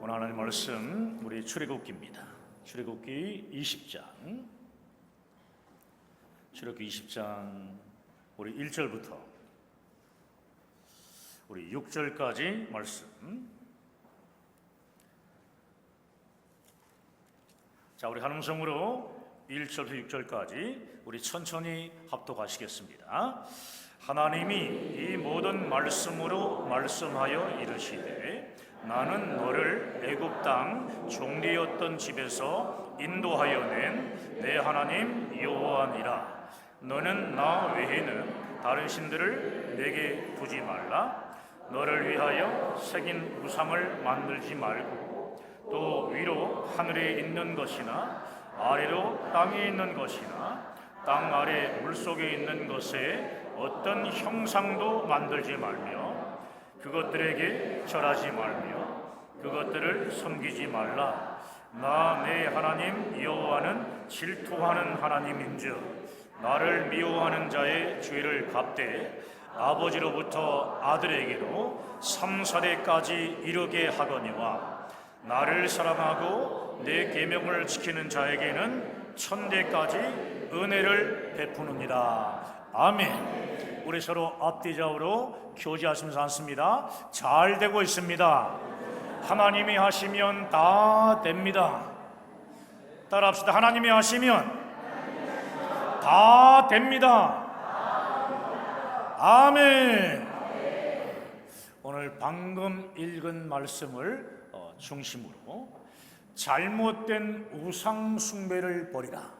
오늘 하나님 말씀 우리 출애굽기입니다. 출애굽기 20장. 출애굽기 20장 우리 1절부터 우리 6절까지 말씀. 자, 우리 한 음성으로 1절부터 6절까지 우리 천천히 합독하시겠습니다. 하나님이 이 모든 말씀으로 말씀하여 이르시되 나는 너를 애굽 땅 종되었던 집에서 인도하여 낸 내 하나님 여호와니라. 너는 나 외에는 다른 신들을 내게 두지 말라. 너를 위하여 새긴 우상을 만들지 말고 또 위로 하늘에 있는 것이나 아래로 땅에 있는 것이나 땅 아래 물속에 있는 것에 어떤 형상도 만들지 말며 그것들에게 절하지 말며 그것들을 섬기지 말라. 나 내 하나님 여호와는 질투하는 하나님인즉 나를 미워하는 자의 죄를 갚되 아버지로부터 아들에게로 3, 4대까지 이르게 하거니와 나를 사랑하고 내 계명을 지키는 자에게는 1000대까지 은혜를 베푸느니라. 아멘. 우리 서로 앞뒤좌우로 교제하시면서 앉습니다. 잘 되고 있습니다. 하나님이 하시면 다 됩니다. 따라합시다. 하나님이 하시면 다 됩니다. 아멘. 오늘 방금 읽은 말씀을 중심으로 잘못된 우상 숭배를 버리라.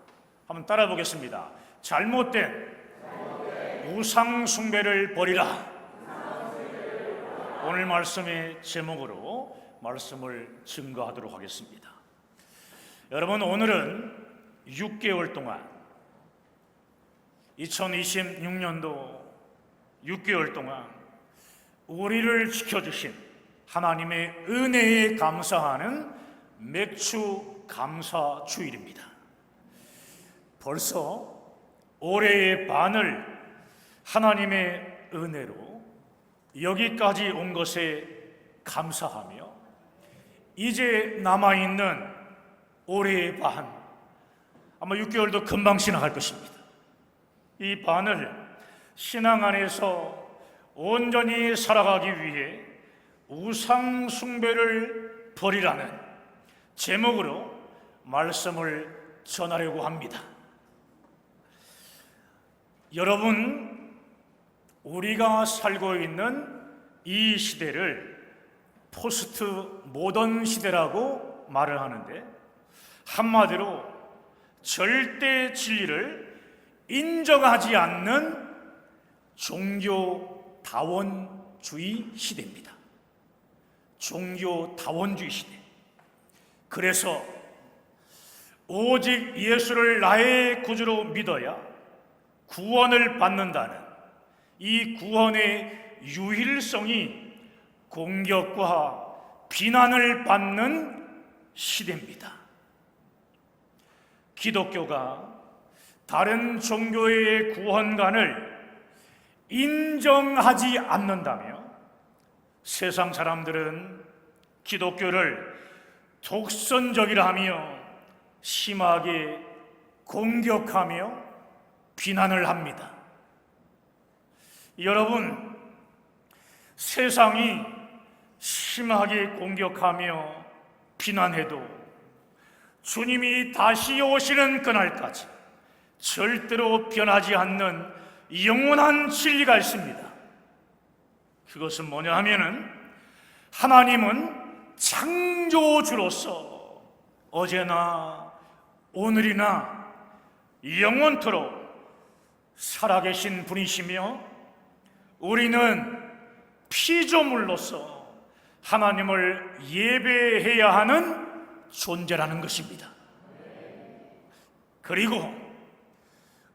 한번 따라 보겠습니다. 잘못된 우상 숭배를 버리라. 오늘 말씀의 제목으로 말씀을 증거하도록 하겠습니다. 여러분, 오늘은 6개월 동안 2026년도 6개월 동안 우리를 지켜주신 하나님의 은혜에 감사하는 맥주 감사 주일입니다. 벌써 올해의 반을 하나님의 은혜로 여기까지 온 것에 감사하며 이제 남아있는 올해의 반, 아마 6개월도 금방 지나갈 것입니다. 이 반을 신앙 안에서 온전히 살아가기 위해 우상 숭배를 버리라는 제목으로 말씀을 전하려고 합니다. 여러분, 우리가 살고 있는 이 시대를 포스트 모던 시대라고 말을 하는데, 한마디로 절대 진리를 인정하지 않는 종교다원주의 시대입니다. 종교다원주의 시대. 그래서 오직 예수를 나의 구주로 믿어야 구원을 받는다는 이 구원의 유일성이 공격과 비난을 받는 시대입니다. 기독교가 다른 종교의 구원관을 인정하지 않는다며 세상 사람들은 기독교를 독선적이라 하며 심하게 공격하며 비난을 합니다. 여러분, 세상이 심하게 공격하며 비난해도 주님이 다시 오시는 그날까지 절대로 변하지 않는 영원한 진리가 있습니다. 그것은 뭐냐 하면은 하나님은 창조주로서 어제나 오늘이나 영원토록 살아계신 분이시며 우리는 피조물로서 하나님을 예배해야 하는 존재라는 것입니다. 그리고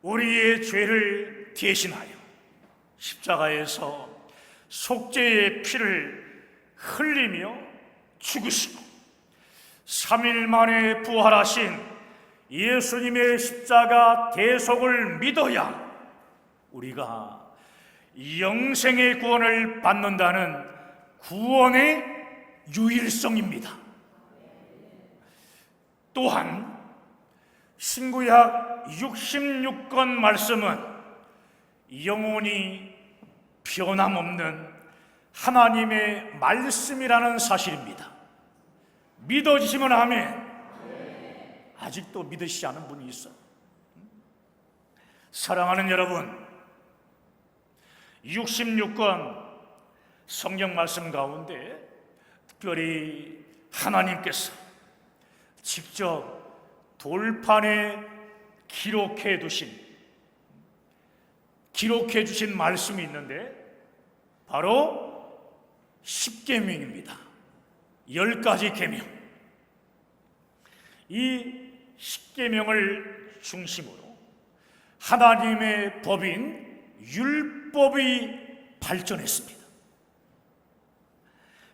우리의 죄를 대신하여 십자가에서 속죄의 피를 흘리며 죽으시고 3일 만에 부활하신 예수님의 십자가 대속을 믿어야 우리가 영생의 구원을 받는다는 구원의 유일성입니다. 또한 신구약 66권 말씀은 영원히 변함없는 하나님의 말씀이라는 사실입니다. 믿어지시면 아멘. 아직도 믿으시지 않은 분이 있어요. 사랑하는 여러분, 66권 성경 말씀 가운데 특별히 하나님께서 직접 돌판에 기록해 주신 말씀이 있는데 바로 10계명입니다. 10가지 계명. 이 10계명을 중심으로 하나님의 법인 율법이 발전했습니다.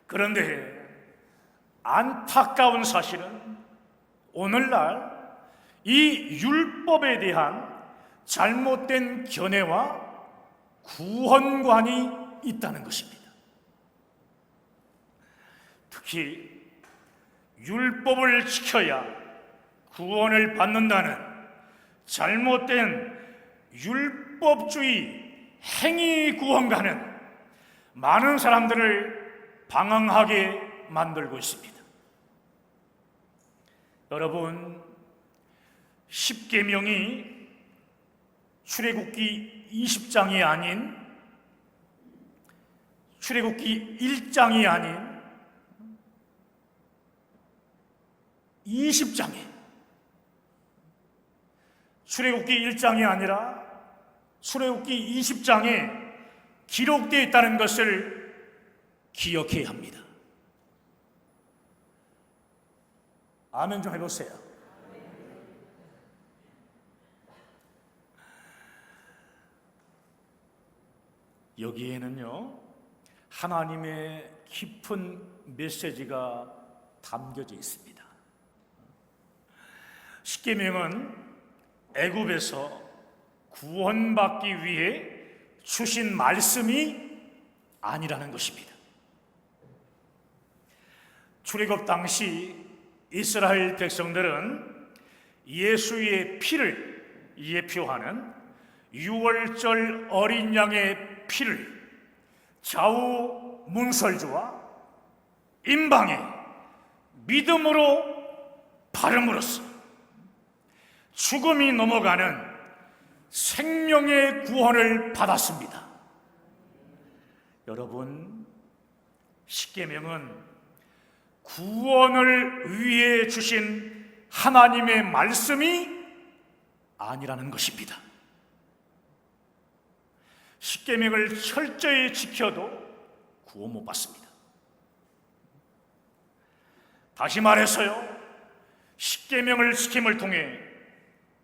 그런데 안타까운 사실은 오늘날 이 율법에 대한 잘못된 견해와 구원관이 있다는 것입니다. 특히 율법을 지켜야 구원을 받는다는 잘못된 율법주의 행위 구원관은 많은 사람들을 방황하게 만들고 있습니다. 여러분, 10계명이 출애굽기 20장이 아닌 출애굽기 1장이 아닌 20장에 출애굽기 1장이 아니라 출애굽기 20장에 기록되어 있다는 것을 기억해야 합니다. 아멘 좀 해보세요. 여기에는요, 하나님의 깊은 메시지가 담겨져 있습니다. 십계명은 애굽에서 구원받기 위해 주신 말씀이 아니라는 것입니다. 출애굽 당시 이스라엘 백성들은 예수의 피를 예표하는 유월절 어린 양의 피를 좌우 문설주와 임방에 믿음으로 바름으로써 죽음이 넘어가는 생명의 구원을 받았습니다. 여러분, 십계명은 구원을 위해 주신 하나님의 말씀이 아니라는 것입니다. 십계명을 철저히 지켜도 구원 못 받습니다. 다시 말해서요, 십계명을 지킴을 통해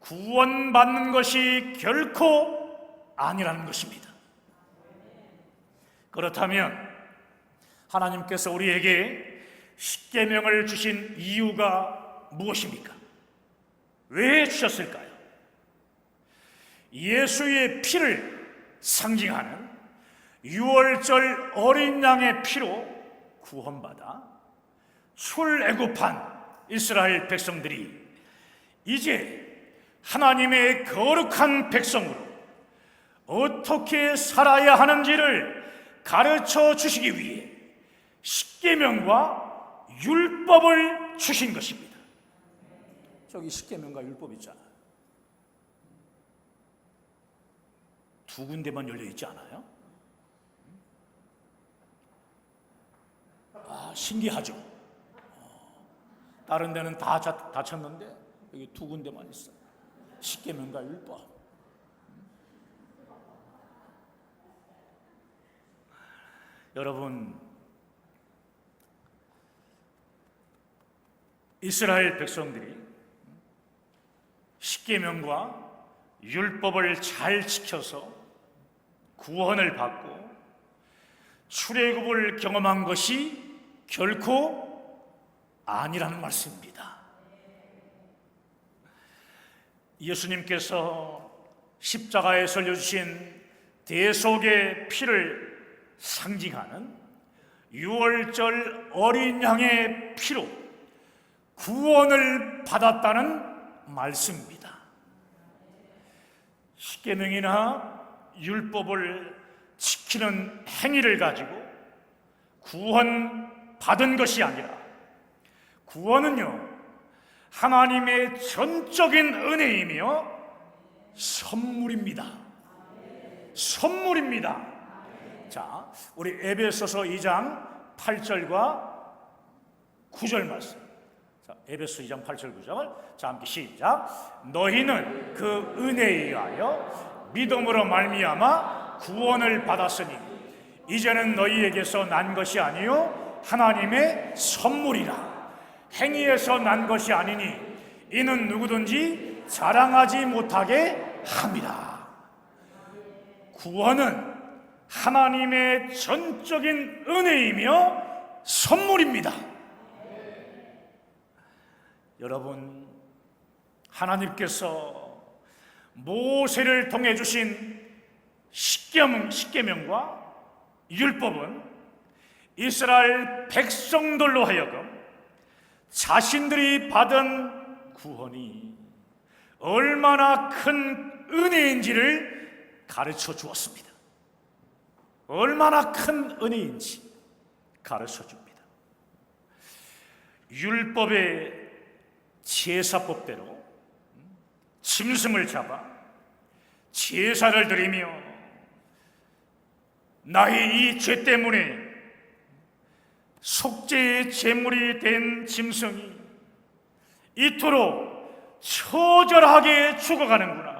구원받는 것이 결코 아니라는 것입니다. 그렇다면 하나님께서 우리에게 십계명을 주신 이유가 무엇입니까? 왜 주셨을까요? 예수의 피를 상징하는 유월절 어린 양의 피로 구원받아 출애굽한 이스라엘 백성들이 이제 하나님의 거룩한 백성으로 어떻게 살아야 하는지를 가르쳐 주시기 위해 십계명과 율법을 주신 것입니다. 저기 십계명과 율법 있잖아요. 두 군데만 열려 있지 않아요? 신기하죠? 다른 데는 다 닫혔는데 여기 두 군데만 있어요. 십계명과 율법. 여러분, 이스라엘 백성들이 십계명과 율법을 잘 지켜서 구원을 받고 출애굽을 경험한 것이 결코 아니라는 말씀입니다. 예수님께서 십자가에 흘려주신 대속의 피를 상징하는 유월절 어린 양의 피로 구원을 받았다는 말씀입니다. 십계명이나 율법을 지키는 행위를 가지고 구원 받은 것이 아니라, 구원은요 하나님의 전적인 은혜이며 선물입니다. 선물입니다. 자, 우리 에베소서 2장 8절과 9절 말씀. 자, 에베소 2장 8절 9절. 자, 함께 시작. 너희는 그 은혜에 의하여 믿음으로 말미암아 구원을 받았으니 이제는 너희에게서 난 것이 아니요 하나님의 선물이라. 행위에서 난 것이 아니니 이는 누구든지 자랑하지 못하게 함이라. 구원은 하나님의 전적인 은혜이며 선물입니다. 여러분, 하나님께서 모세를 통해 주신 십계명과 율법은 이스라엘 백성들로 하여금 자신들이 받은 구원이 얼마나 큰 은혜인지를 가르쳐 주었습니다. 얼마나 큰 은혜인지 가르쳐 줍니다. 율법의 제사법대로 짐승을 잡아 제사를 드리며 나의 이 죄 때문에 속죄의 제물이 된 짐승이 이토록 처절하게 죽어가는구나.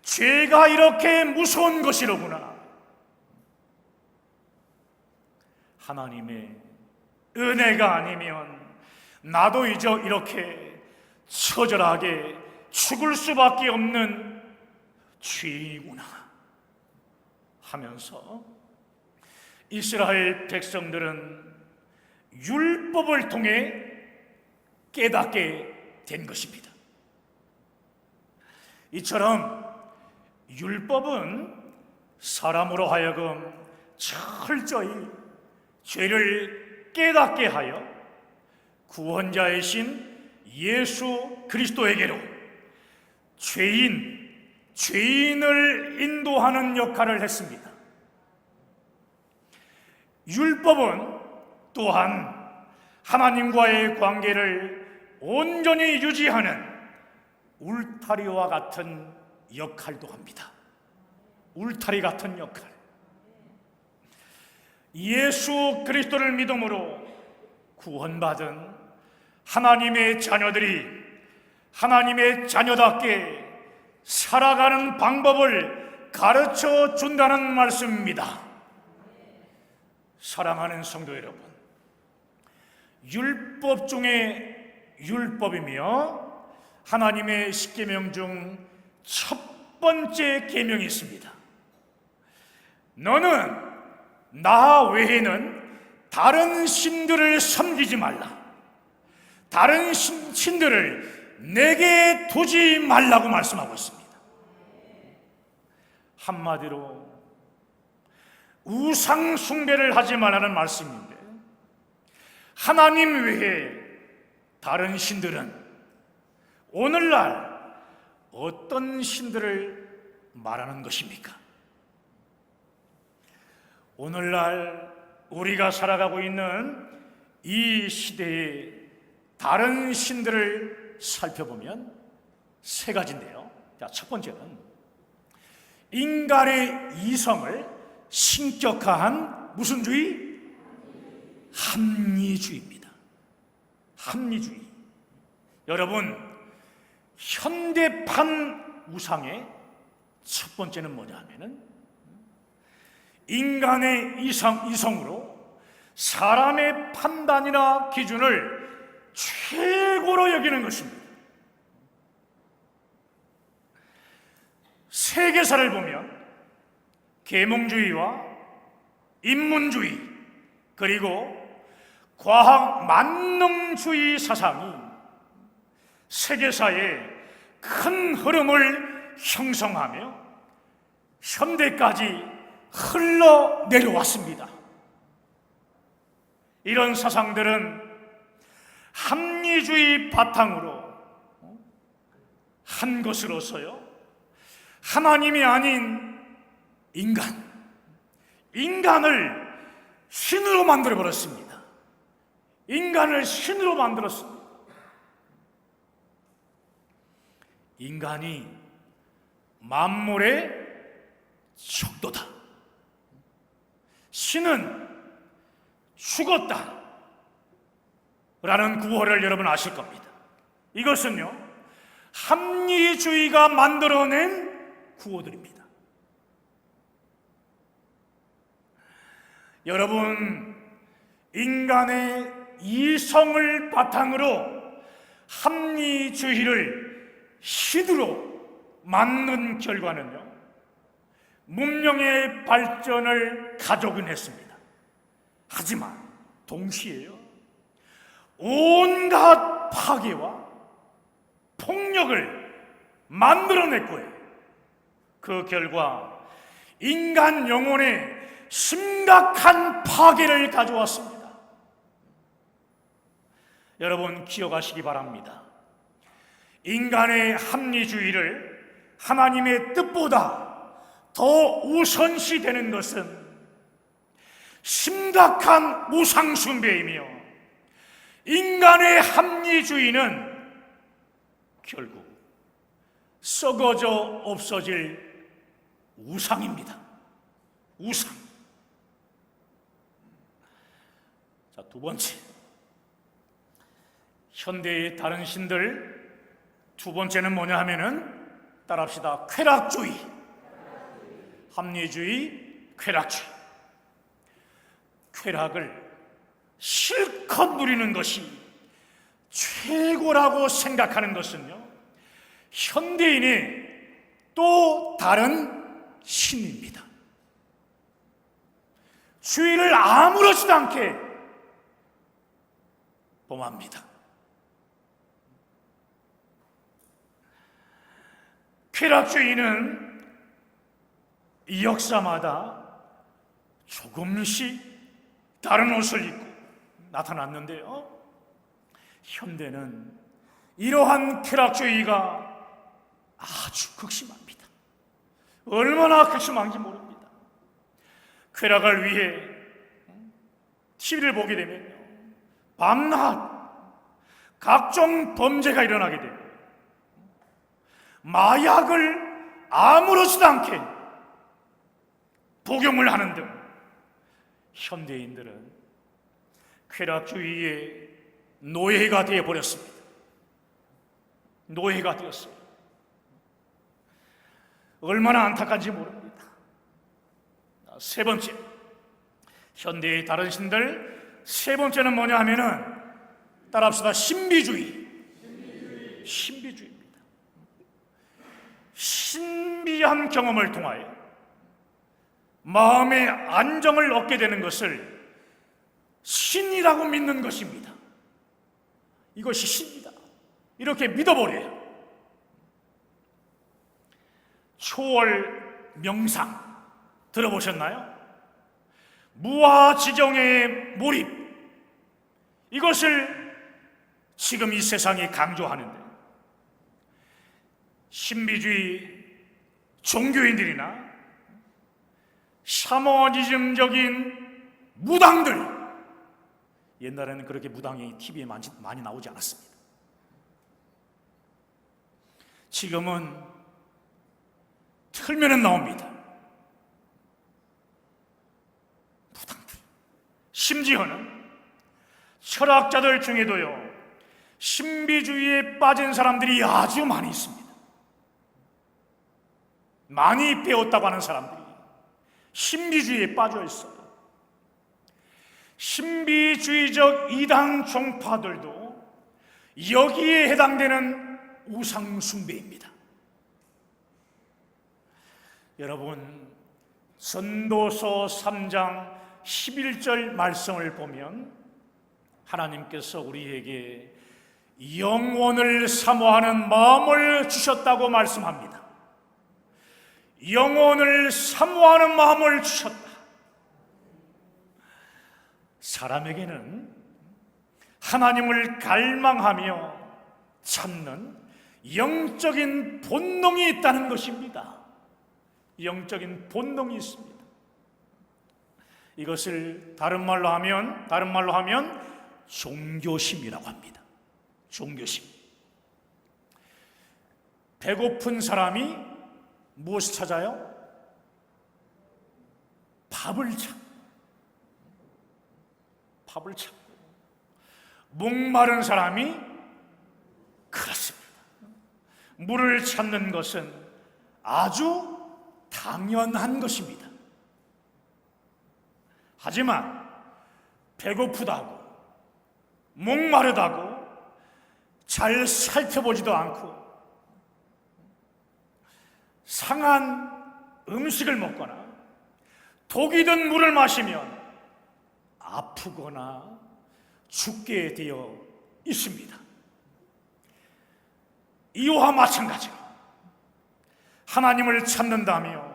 죄가 이렇게 무서운 것이로구나. 하나님의 은혜가 아니면 나도 이제 이렇게 처절하게 죽을 수밖에 없는 죄이구나 하면서 이스라엘 백성들은 율법을 통해 깨닫게 된 것입니다. 이처럼 율법은 사람으로 하여금 철저히 죄를 깨닫게 하여 구원자이신 예수 그리스도에게로 죄인을 인도하는 역할을 했습니다. 율법은 또한 하나님과의 관계를 온전히 유지하는 울타리와 같은 역할도 합니다. 울타리 같은 역할. 예수 그리스도를 믿음으로 구원받은 하나님의 자녀들이 하나님의 자녀답게 살아가는 방법을 가르쳐 준다는 말씀입니다. 사랑하는 성도 여러분, 율법 중에 율법이며 하나님의 십계명 중 첫 번째 계명이 있습니다. 너는 나 외에는 다른 신들을 섬기지 말라. 다른 신들을 내게 두지 말라고 말씀하고 있습니다. 한마디로 우상 숭배를 하지 말라는 말씀인데, 하나님 외에 다른 신들은 오늘날 어떤 신들을 말하는 것입니까? 오늘날 우리가 살아가고 있는 이 시대의 다른 신들을 살펴보면 세 가지인데요. 자, 첫 번째는 인간의 이성을 신격화한 무슨 주의? 합리주의입니다. 합리주의. 여러분, 현대판 우상의 첫 번째는 뭐냐 하면은 인간의 이성으로 사람의 판단이나 기준을 최고로 여기는 것입니다. 세계사를 보면 계몽주의와 인문주의 그리고 과학 만능주의 사상이 세계사의 큰 흐름을 형성하며 현대까지 흘러내려왔습니다. 이런 사상들은 합리주의 바탕으로 한 것으로서요, 하나님이 아닌 인간을 신으로 만들어버렸습니다. 인간을 신으로 만들었습니다. 인간이 만물의 척도다. 신은 죽었다 라는 구호를 여러분 아실 겁니다. 이것은요, 합리주의가 만들어낸 구호들입니다. 여러분, 인간의 이성을 바탕으로 합리주의를 신으로 만든 결과는요, 문명의 발전을 가져오긴 했습니다. 하지만 동시에요, 온갖 파괴와 폭력을 만들어냈고요, 그 결과 인간 영혼에 심각한 파괴를 가져왔습니다. 여러분 기억하시기 바랍니다. 인간의 합리주의를 하나님의 뜻보다 더 우선시 되는 것은 심각한 우상숭배이며, 인간의 합리주의는 결국 썩어져 없어질 우상입니다. 우상. 자, 두 번째, 현대의 다른 신들 두 번째는 뭐냐 하면은, 따라합시다. 쾌락주의. 합리주의, 쾌락주의. 쾌락을 실컷 누리는 것이 최고라고 생각하는 것은요, 현대인의 또 다른 신입니다. 주의를 아무렇지도 않게 범합니다. 쾌락주의는 이 역사마다 조금씩 다른 옷을 입고 나타났는데요, 현대는 이러한 쾌락주의가 아주 극심합니다. 얼마나 극심한지 모릅니다. 쾌락을 위해 TV를 보게 되면요, 밤낮 각종 범죄가 일어나게 되고, 마약을 아무렇지도 않게 복용을 하는 등 현대인들은 쾌락주의의 노예가 되어버렸습니다. 노예가 되었어요. 얼마나 안타까운지 모릅니다. 세 번째, 현대의 다른 신들 세 번째는 뭐냐 하면은, 따라합시다. 신비주의입니다. 신비한 경험을 통하여 마음의 안정을 얻게 되는 것을 신이라고 믿는 것입니다. 이것이 신이다, 이렇게 믿어버려요. 초월 명상 들어보셨나요? 무아지경의 몰입, 이것을 지금 이 세상이 강조하는데, 신비주의 종교인들이나 샤머니즘적인 무당들, 옛날에는 그렇게 무당이 TV에 많이 나오지 않았습니다. 지금은 틀면은 나옵니다. 무당들, 심지어는 철학자들 중에도요, 신비주의에 빠진 사람들이 아주 많이 있습니다. 많이 배웠다고 하는 사람들이 신비주의에 빠져 있어요. 신비주의적 이단 종파들도 여기에 해당되는 우상숭배입니다. 여러분, 전도서 3장 11절 말씀을 보면 하나님께서 우리에게 영원을 사모하는 마음을 주셨다고 말씀합니다. 영원을 사모하는 마음을 주셨다. 사람에게는 하나님을 갈망하며 찾는 영적인 본능이 있다는 것입니다. 영적인 본능이 있습니다. 이것을 다른 말로 하면 종교심이라고 합니다. 종교심. 배고픈 사람이 무엇을 찾아요? 밥을 찾고, 목마른 사람이 그렇습니다. 물을 찾는 것은 아주 당연한 것입니다. 하지만 배고프다고, 목마르다고 잘 살펴보지도 않고 상한 음식을 먹거나 독이 든 물을 마시면 아프거나 죽게 되어 있습니다. 이와 마찬가지로 하나님을 찾는다며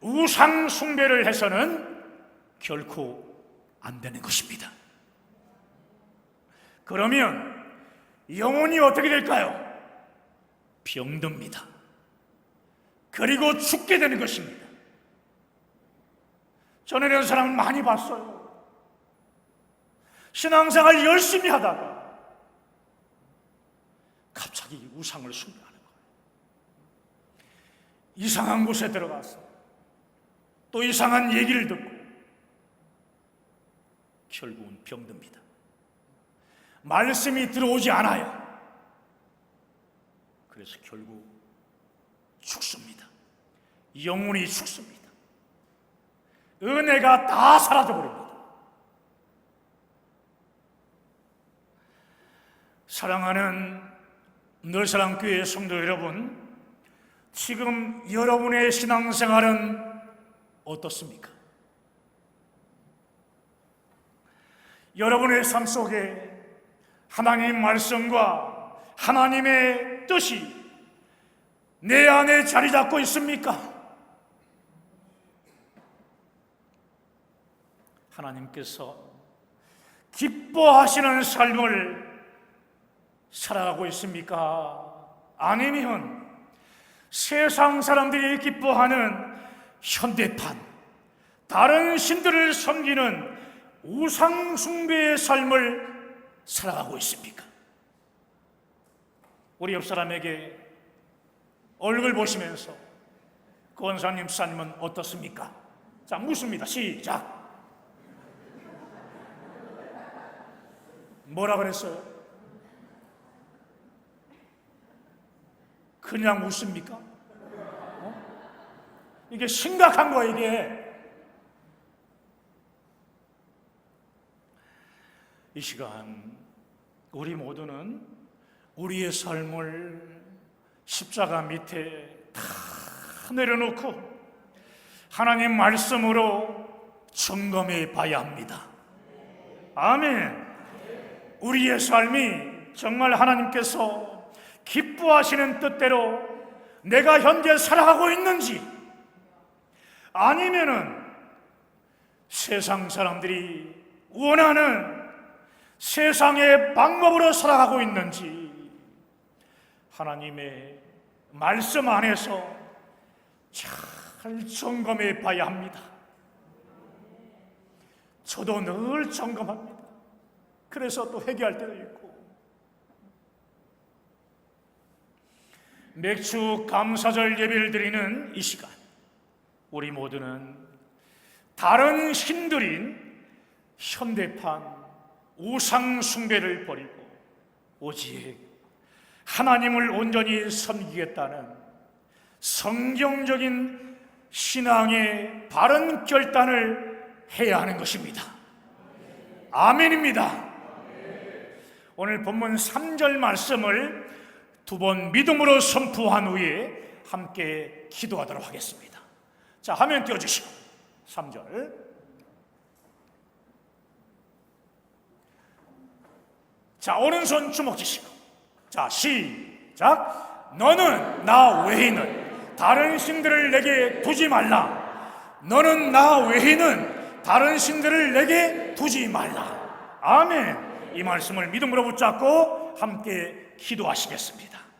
우상 숭배를 해서는 결코 안 되는 것입니다. 그러면 영혼이 어떻게 될까요? 병듭니다. 그리고 죽게 되는 것입니다. 저는 이런 사람을 많이 봤어요. 신앙생활 열심히 하다가 갑자기 우상을 숭배하는 거예요. 이상한 곳에 들어가서 또 이상한 얘기를 듣고 결국은 병듭니다. 말씀이 들어오지 않아요. 그래서 결국 죽습니다. 영혼이 죽습니다. 은혜가 다 사라져버립니다. 사랑하는 늘사랑교회 성도 여러분, 지금 여러분의 신앙생활은 어떻습니까? 여러분의 삶 속에 하나님 말씀과 하나님의 뜻이 내 안에 자리 잡고 있습니까? 하나님께서 기뻐하시는 삶을 살아가고 있습니까? 아니면 세상 사람들이 기뻐하는 현대판, 다른 신들을 섬기는 우상 숭배의 삶을 살아가고 있습니까? 우리 옆 사람에게 얼굴 보시면서 권사님, 목사님은 어떻습니까? 자, 묻습니다. 시작. 뭐라 그랬어요? 그냥 웃습니까? 이게 심각한 거예요, 이게. 이 시간 우리 모두는 우리의 삶을 십자가 밑에 다 내려놓고 하나님 말씀으로 점검해 봐야 합니다. 아멘. 우리의 삶이 정말 하나님께서 기뻐하시는 뜻대로 내가 현재 살아가고 있는지, 아니면은 세상 사람들이 원하는 세상의 방법으로 살아가고 있는지 하나님의 말씀 안에서 잘 점검해 봐야 합니다. 저도 늘 점검합니다. 그래서 또 회개할 때도 있고. 맥주 감사절 예배를 드리는 이 시간, 우리 모두는 다른 신들인 현대판 우상 숭배를 버리고 오직 하나님을 온전히 섬기겠다는 성경적인 신앙의 바른 결단을 해야 하는 것입니다. 아멘입니다. 오늘 본문 3절 말씀을 두 번 믿음으로 선포한 후에 함께 기도하도록 하겠습니다. 자, 화면 띄워주시고 3절. 자, 오른손 주먹 쥐시고, 자, 시작. 너는 나 외에는 다른 신들을 내게 두지 말라. 너는 나 외에는 다른 신들을 내게 두지 말라. 아멘. 이 말씀을 믿음으로 붙잡고 함께 기도하시겠습니다.